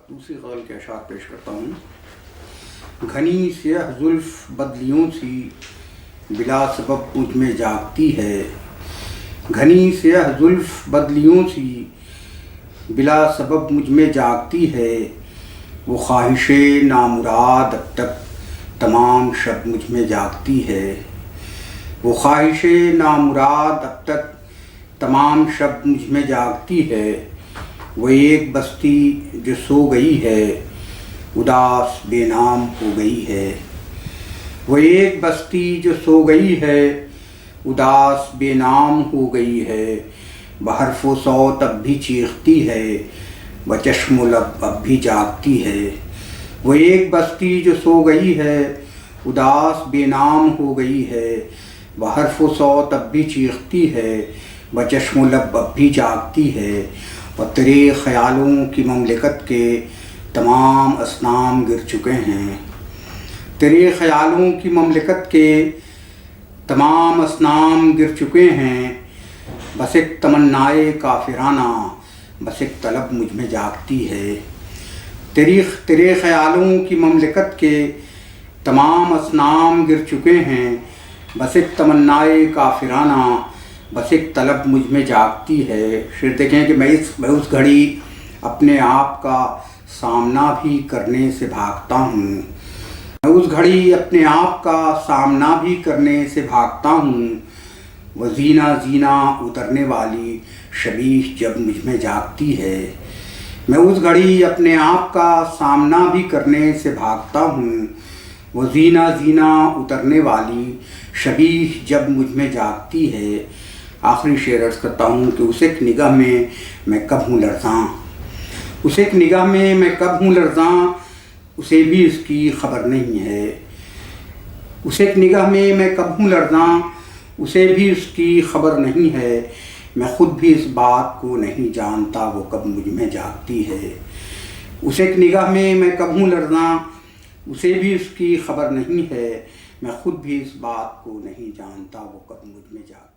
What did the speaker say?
دوسری غزل کے اشعار پیش کرتا ہوں۔ گھنی سیاہ زلف بدلیوں سی بلا سبب مجھ میں جاگتی ہے، گھنی سیاہ زلف بدلیوں سی بلا سبب مجھ میں جاگتی ہے، وہ خواہش نامراد اب تک تمام شب مجھ میں جاگتی ہے، وہ خواہش نامراد اب تک تمام شب مجھ میں جاگتی ہے، وہ ایک بستی جو سو گئی ہے اداس بے نام ہو گئی ہے، وہ ایک بستی جو سو گئی ہے اداس بے نام ہو گئی ہے، بحرف و صوت اب بھی چیختی ہے بچشم و لب اب بھی جاگتی ہے، وہ ایک بستی جو سو گئی ہے اداس بے نام ہو گئی ہے، بحرف و صوت اب بھی چیختی ہے بچشم و لب اب بھی جاگتی ہے، اور تیرے خیالوں کی مملکت کے تمام اصنام گر چکے ہیں، تیرے خیالوں کی مملکت کے تمام اصنام گر چکے ہیں، بس ایک تمنائے کافرانہ بس ایک طلب مجھ میں جاگتی ہے، تیرے خیالوں کی مملکت کے تمام اصنام گر چکے ہیں، بس ایک تمنائے کافرانہ بس ایک طلب مجھ میں جاگتی ہے۔ شعر دیکھیں کہ میں اس گھڑی اپنے آپ کا سامنا بھی کرنے سے بھاگتا ہوں، میں اس گھڑی اپنے آپ کا سامنا بھی کرنے سے بھاگتا ہوں، وہ زینہ زینہ اترنے والی شبیہ جب مجھ میں جاگتی ہے، میں اس گھڑی اپنے آپ کا سامنا بھی کرنے سے بھاگتا ہوں، وہ زینہ زینہ اترنے والی شبیہ جب مجھ میں جاگتی ہے۔ آخری شعر عرض کرتا ہوں کہ اس ایک نگاہ میں میں کب ہوں لرزاں، اس ایک نگاہ میں میں کب ہوں لرزاں، اسے بھی اس کی خبر نہیں ہے، اس ایک نگاہ میں میں کب ہوں لرزاں، اسے بھی اس کی خبر نہیں ہے، میں خود بھی اس بات کو نہیں جانتا وہ کب مجھ میں جاگتی ہے، اس ایک نگاہ میں میں کب ہوں لرزاں، اسے بھی اس کی خبر نہیں ہے، میں خود بھی اس بات کو نہیں جانتا وہ کب مجھ میں جاگتی ہے۔